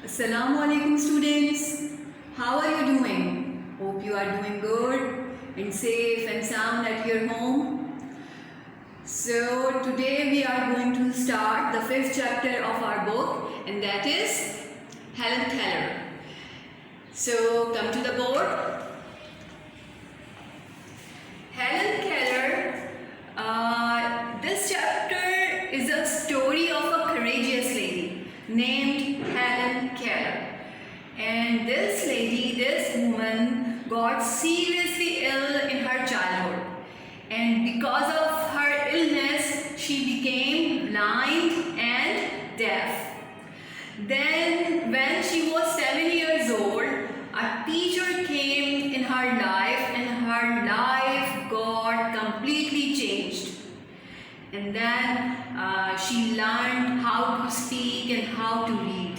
Assalamu alaikum students. How are you doing? Hope you are doing good and safe and sound at your home. So today we are going to start the 5th chapter of our book, and that is Helen Keller. So come to the board. Helen Keller, this chapter is a story of a courageous lady named Helen Keller. And this lady, this woman, got seriously ill in her childhood. And because of her illness, she became blind and deaf. Then, when she was 7 years old, a teacher came in her life, and her life got completely changed. And then she learned how to speak and how to read.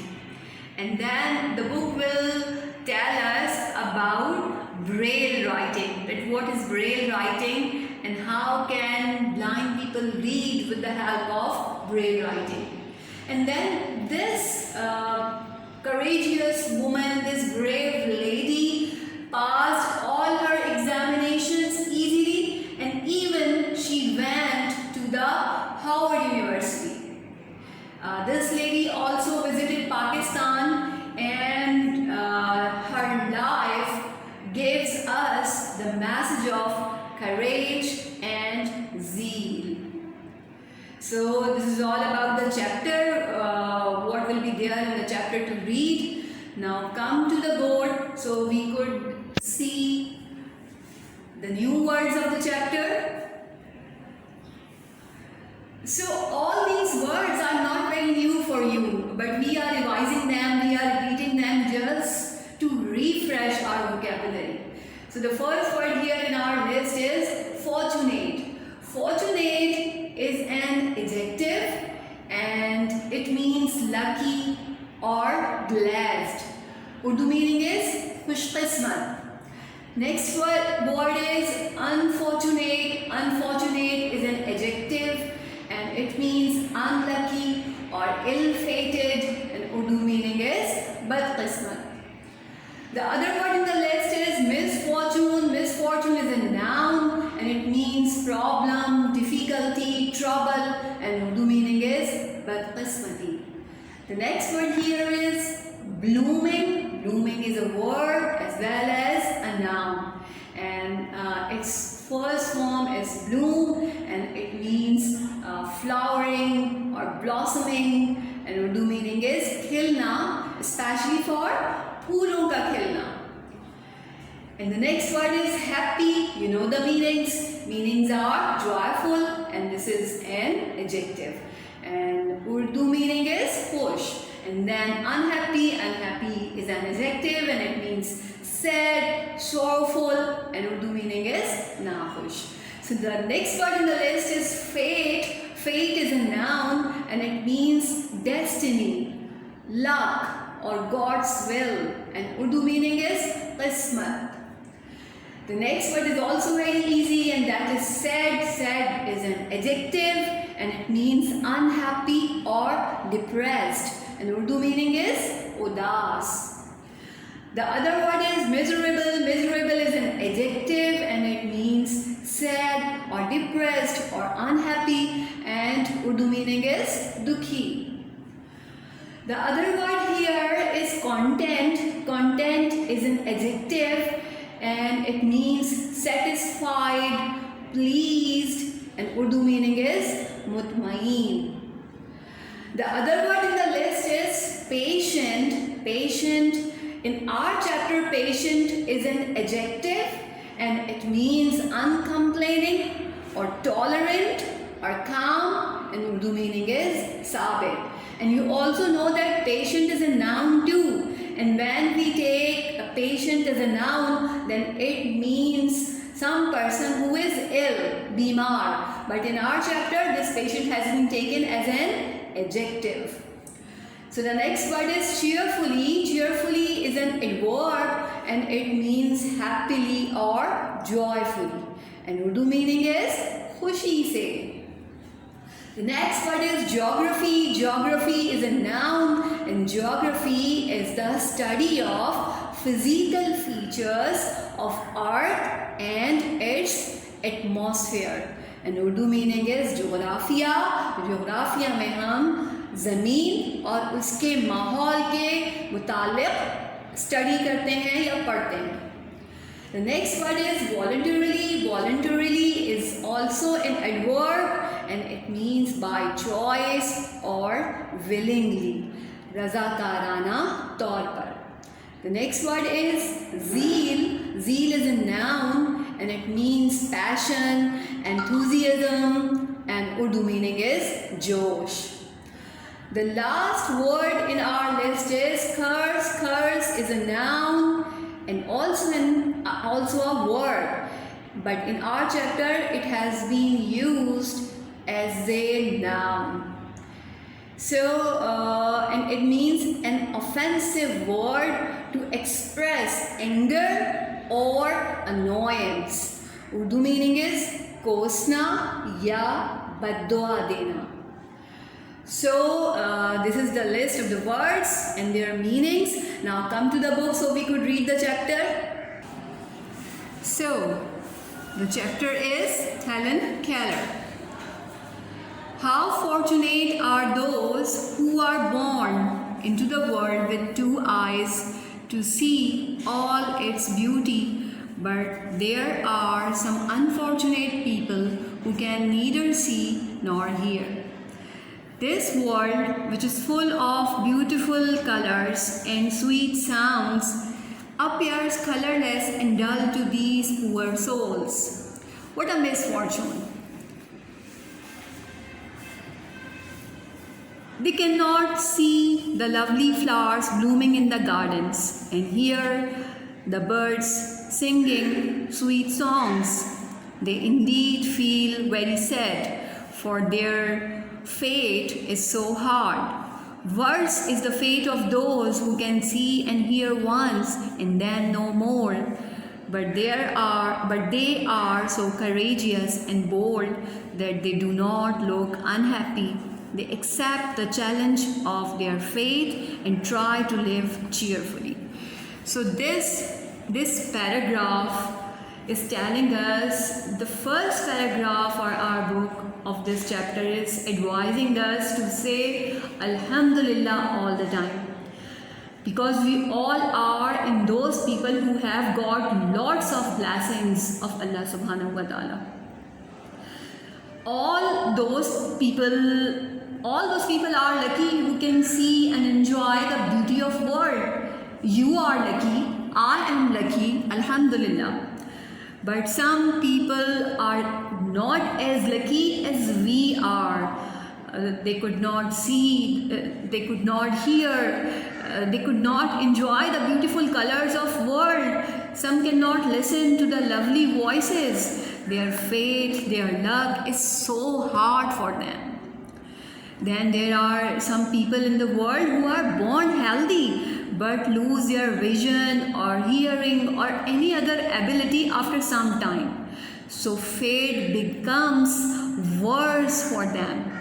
And then the book will tell us about Braille writing, that what is Braille writing and how can blind people read with the help of Braille writing. And then this courageous woman, this brave lady, passed all her examinations easily, and even she went to the Howard University. This lady also visited Pakistan, and her life gives us the message of courage and zeal. So this is all about the chapter, what will be there in the chapter to read. Now come to the board so we could see the new words of the chapter. So all these words are not very new for you, but we are revising them, we are repeating them just to refresh our vocabulary. So the first word here in our list is fortunate. Fortunate is an adjective and it means lucky or blessed. Urdu meaning is khushqismat. Next word is unfortunate. Unfortunate is an adjective and it means unlucky or ill-fated, and Urdu meaning is badqismat. The other word in the list is misfortune. Misfortune is a noun and it means problem, difficulty, trouble, and Urdu meaning is badqismati. The next word here is blooming. Blooming is a verb as well as a noun, and its first form is bloom and it means flowering or blossoming, and Urdu meaning is khilna, especially for phoolon ka khilna. And the next word is happy. You know the meanings. Meanings are joyful and this is an adjective. And Urdu meaning is khush. And then unhappy. Unhappy is an adjective and it means sad, sorrowful, and Urdu meaning is nakhush. So the next word in the list is fate. Fate is a noun and it means destiny, luck, or God's will, and Urdu meaning is qismat. The next word is also very easy and that is sad. Sad is an adjective and it means unhappy or depressed, and Urdu meaning is udas. The other word is miserable. Miserable is an adjective and it means sad or depressed or unhappy, and Urdu meaning is dukhi. The other word here is content. Content is an adjective and it means satisfied, pleased, and Urdu meaning is mutmain. The other word in the list is patient. Patient. In our chapter, patient is an adjective and it means uncomplaining or tolerant or calm, and Urdu meaning is sabir. And you also know that patient is a noun too, and when we take a patient as a noun, then it means some person who is ill, bimar. But in our chapter, this patient has been taken as an adjective. So the next word is cheerfully. Cheerfully is an adverb and it means happily or joyfully, and Urdu meaning is khushi se. The next word is geography. Geography is a noun, and geography is the study of physical features of earth and its atmosphere. And Urdu meaning is geographiya. Geographiya में हम ज़मीन और उसके माहौल के मुतालिक study करते हैं या पढ़ते हैं. The next word is voluntarily. Voluntarily is also an adverb and it means by choice or willingly. Razakarana तौर पर. The next word is zeal. Zeal is a noun and it means passion, enthusiasm, and Urdu meaning is josh. The last word in our list is curse. Curse is a noun and also a word, but in our chapter it has been used as a noun. So and it means an offensive word to express anger or annoyance. Urdu meaning is कोसना या बद्दुआ देना. So this is the list of the words and their meanings. Now come to the book so we could read the chapter. So the chapter is Helen Keller. How fortunate are those who are born into the world with two eyes to see all its beauty, but there are some unfortunate people who can neither see nor hear. This world, which is full of beautiful colors and sweet sounds, appears colorless and dull to these poor souls. What a misfortune! They cannot see the lovely flowers blooming in the gardens and hear the birds singing sweet songs. They indeed feel very sad, for their fate is so hard. Worse is the fate of those who can see and hear once and then no more. But they are so courageous and bold that they do not look unhappy. They accept the challenge of their fate and try to live cheerfully. So this paragraph is telling us, the first paragraph for our book of this chapter is advising us to say Alhamdulillah all the time, because we all are in those people who have got lots of blessings of Allah subhanahu wa ta'ala. All those people are lucky who can see and enjoy the beauty of world. You are lucky, I am lucky, Alhamdulillah. But some people are not as lucky as we are. They could not see, they could not hear, they could not enjoy the beautiful colors of world. Some cannot listen to the lovely voices. Their fate, their luck is so hard for them. Then there are some people in the world who are born healthy but lose their vision or hearing or any other ability after some time. So fate becomes worse for them.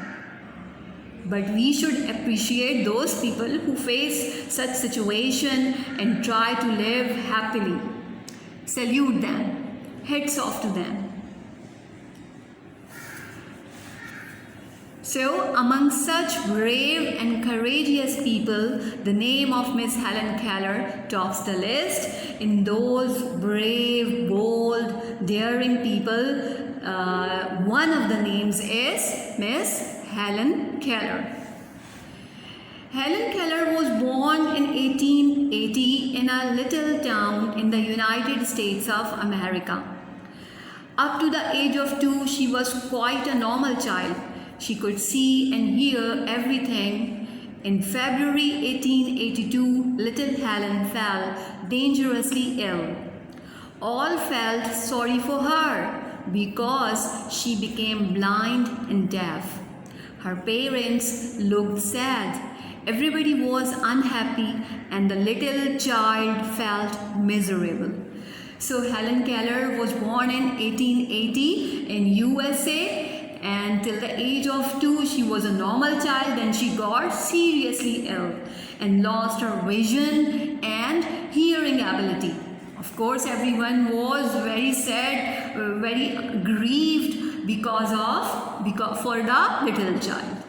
But we should appreciate those people who face such situation and try to live happily. Salute them. Hats off to them. So, among such brave and courageous people, the name of Miss Helen Keller tops the list. In those brave, bold, daring people, one of the names is Miss Helen Keller. Helen Keller was born in 1880 in a little town in the United States of America. Up to the age of 2, she was quite a normal child. She could see and hear everything. In February 1882, little Helen fell dangerously ill. All felt sorry for her because she became blind and deaf. Her parents looked sad. Everybody was unhappy and the little child felt miserable. So Helen Keller was born in 1880 in USA. and till the age of 2 she was a normal child. Then she got seriously ill and lost her vision and hearing ability. Of course, everyone was very sad, very grieved because for the little child.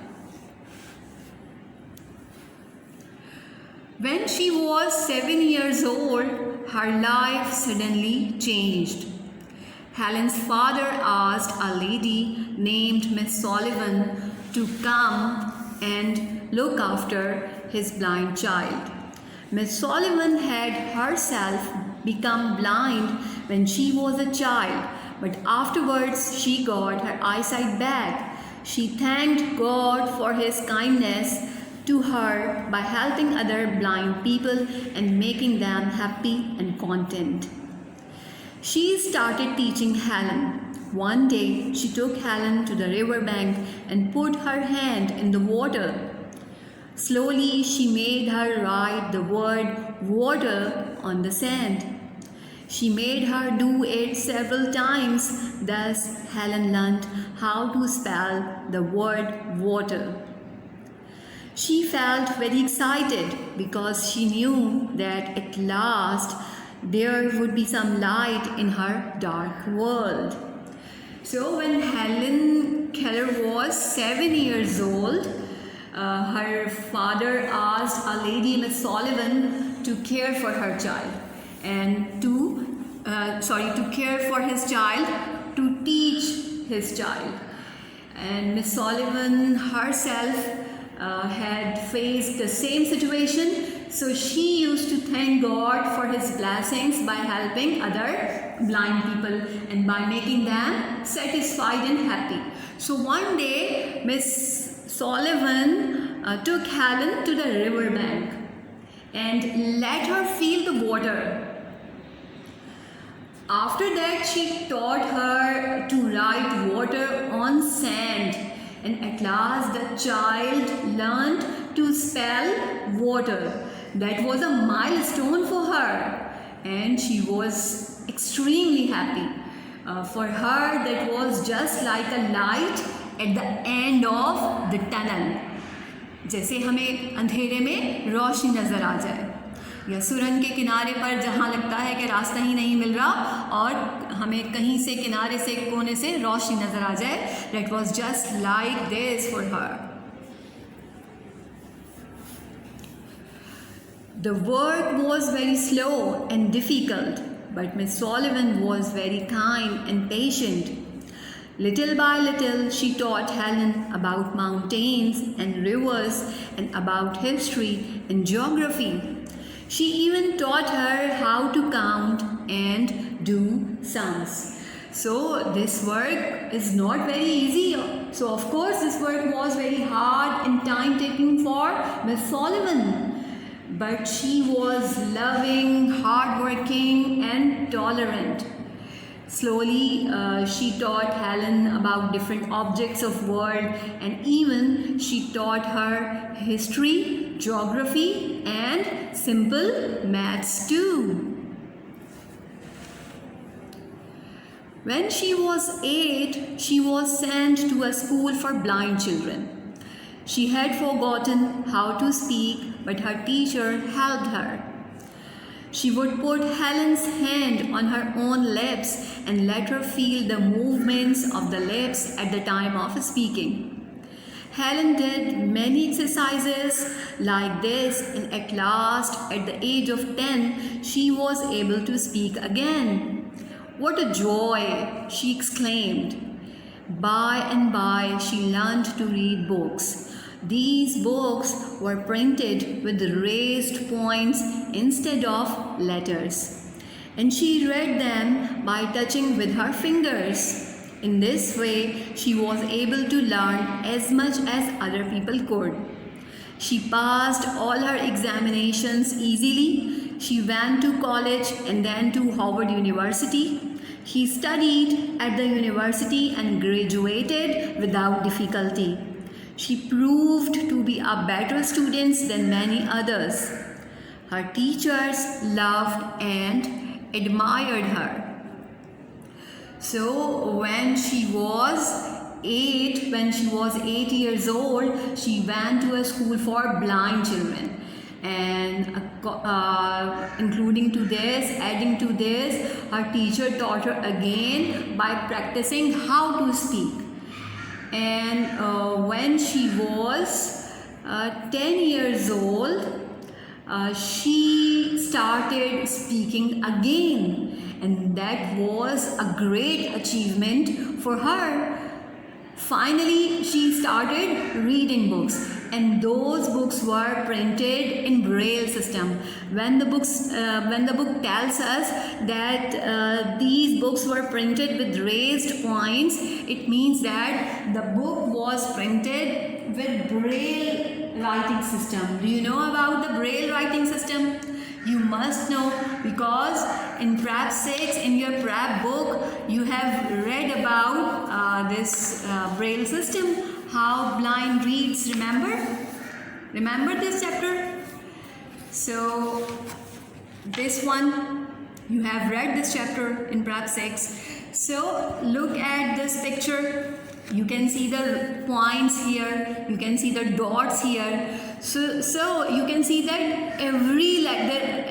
When she was 7 years old, her life suddenly changed. Helen's father asked a lady named Miss Sullivan to come and look after his blind child. Miss Sullivan had herself become blind when she was a child, but afterwards she got her eyesight back. She thanked God for his kindness to her by helping other blind people and making them happy and content. She started teaching Helen. One day, she took Helen to the river bank and put her hand in the water. Slowly, she made her write the word water on the sand. She made her do it several times. Thus, Helen learned how to spell the word water. She felt very excited because she knew that at last there would be some light in her dark world. So when Helen Keller was 7 years old, her father asked a lady, Miss Sullivan, to care for her child and to care for his child, to teach his child. And Miss Sullivan herself had faced the same situation, so she used to thank God for his blessings by helping other blind people and by making them satisfied and happy. So one day Miss Sullivan took Helen to the river bank and let her feel the water. After that, she taught her to write water on sand, and at last the child learned to spell water. That was a milestone for her, and she was extremely happy. For her, that was just like a light at the end of the tunnel. जैसे हमें अंधेरे में रोशनी नज़र आ जाए, या सुरंग के किनारे पर जहाँ लगता है कि रास्ता ही नहीं मिल रहा और हमें कहीं से किनारे से कोने से रोशनी नज़र आ जाए. That was just like this for her. The work was very slow and difficult, but Miss Sullivan was very kind and patient. Little by little, she taught Helen about mountains and rivers and about history and geography. She even taught her how to count and do sums. So this work is not very easy. So of course this work was very hard and time-taking for Miss Sullivan. But she was loving, hardworking and tolerant. Slowly, she taught Helen about different objects of world, and even she taught her history, geography and simple maths too. When she was 8, she was sent to a school for blind children. She had forgotten how to speak, but her teacher helped her. She would put Helen's hand on her own lips and let her feel the movements of the lips at the time of speaking. Helen did many exercises like this, and at last, at the age of 10, she was able to speak again. "What a joy!" she exclaimed. By and by, she learned to read books. These books were printed with raised points instead of letters, and she read them by touching with her fingers. In this way, she was able to learn as much as other people could. She passed all her examinations easily. She went to college and then to Howard University. She studied at the university and graduated without difficulty. She proved to be a better student than many others. Her teachers loved and admired her. So when she was when she was 8 years old, she went to a school for blind children. And adding to this, her teacher taught her again by practicing how to speak. And when she was 10 years old, she started speaking again, and that was a great achievement for her. Finally, she started reading books, and those books were printed in Braille system. When the book tells us that these books were printed with raised points, it means that the book was printed with Braille writing system. Do you know about the Braille writing system? You must know, because in Prep 6, in your Prep book, you have read about this Braille system, how blind reads. Remember this chapter? So this one, you have read this chapter in Prep 6. So look at this picture. You can see the points here, you can see the dots here. So you can see that every letter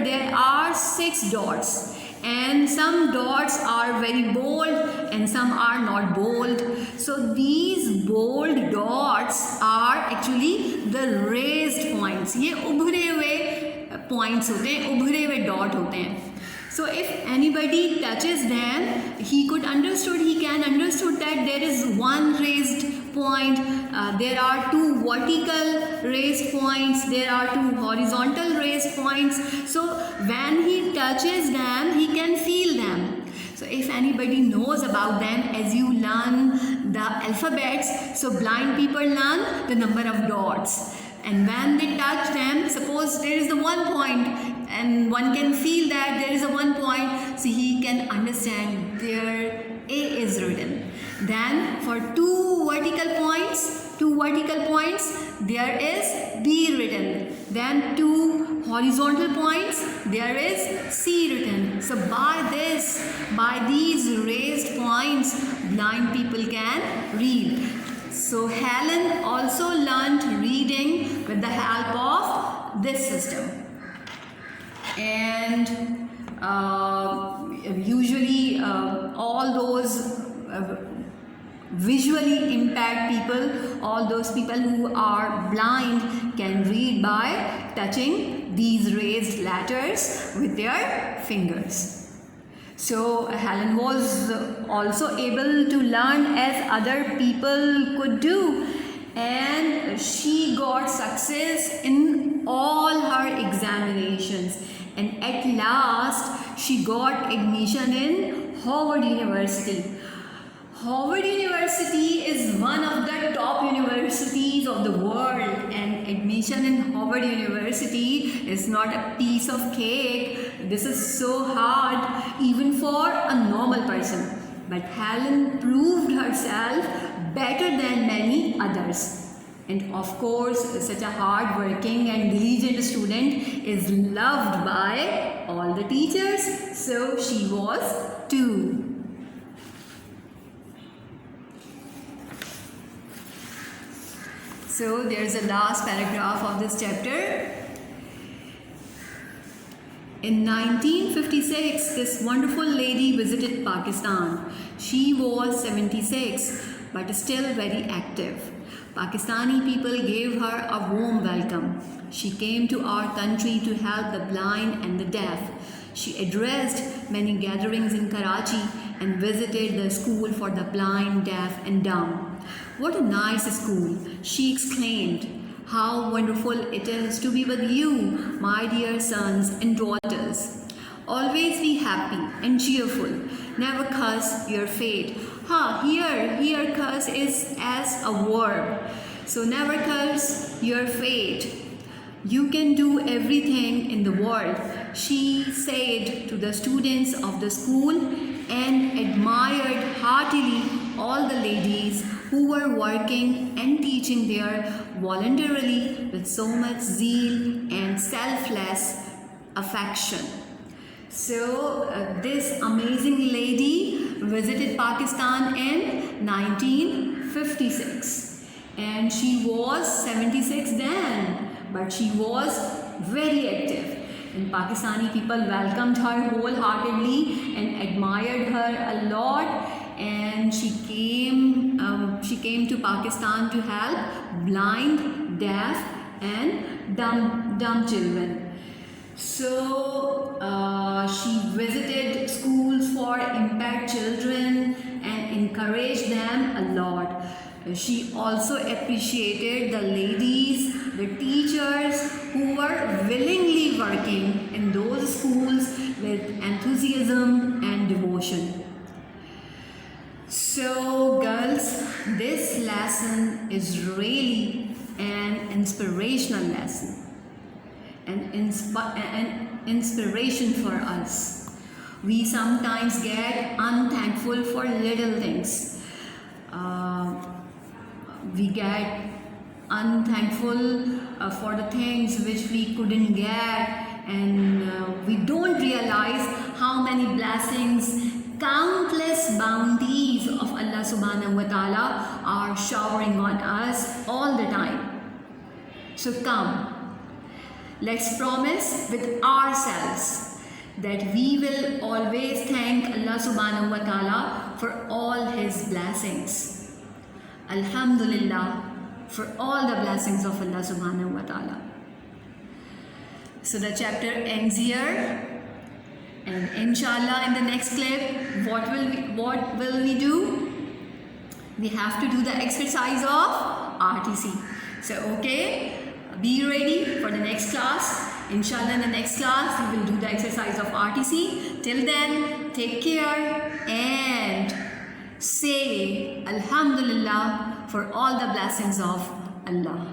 there are 6 dots, and some dots are very bold and some are not bold. So these bold dots are actually the raised points. ये उभरे हुए points होते हैं, उभरे हुए dot होते हैं. So if anybody touches them, he can understood that there is one raised point, there are 2 vertical raised points, there are 2 horizontal raised points. So when he touches them, he can feel them. So if anybody knows about them, as you learn the alphabets, so blind people learn the number of dots. And when they touch them, suppose there is the 1 point, and one can feel that there is a 1 point, so he can understand there A is written. Then for 2 vertical points, there is B written. Then 2 horizontal points, there is C written. So by these raised points, blind people can read. So Helen also learnt reading with the help of this system. And usually all those visually impaired people, all those people who are blind, can read by touching these raised letters with their fingers. So Helen was also able to learn as other people could do, and she got success in all her examinations. And at last, she got admission in Howard University. Howard University is one of the top universities of the world, and admission in Howard University is not a piece of cake. This is so hard even for a normal person. But Helen proved herself better than many others. And of course, such a hard-working and diligent student is loved by all the teachers. So she was too. So there's the last paragraph of this chapter. In 1956, this wonderful lady visited Pakistan. She was 76, but still very active. Pakistani people gave her a warm welcome. She came to our country to help the blind and the deaf. She addressed many gatherings in Karachi and visited the school for the blind, deaf and dumb. "What a nice school," she exclaimed. "How wonderful it is to be with you, my dear sons and daughters. Always be happy and cheerful. Never curse your fate." Here curse is as a verb. So never curse your fate. You can do everything in the world, she said to the students of the school, and admired heartily all the ladies who were working and teaching there voluntarily with so much zeal and selfless affection. So this amazing lady visited Pakistan in 1956 and she was 76 then, but she was very active. And Pakistani people welcomed her wholeheartedly and admired her a lot. And she came to Pakistan to help blind, deaf, and dumb children. So she visited schools for impaired children and encouraged them a lot. She also appreciated the ladies, the teachers who were willingly working in those schools with enthusiasm and devotion. So girls, this lesson is really an inspirational lesson, an inspiration for us. We sometimes get unthankful for little things. We get unthankful for the things which we couldn't get, and we don't realize how many blessings, countless bounties of Allah subhanahu wa ta'ala are showering on us all the time. So come, let's promise with ourselves that we will always thank Allah subhanahu wa ta'ala for all his blessings. Alhamdulillah for all the blessings of Allah subhanahu wa ta'ala. So the chapter ends here, and inshallah in the next clip what will we do? We have to do the exercise of RTC. So okay, be ready for the next class. Inshallah in the next class we will do the exercise of RTC. Till then, take care and say Alhamdulillah for all the blessings of Allah.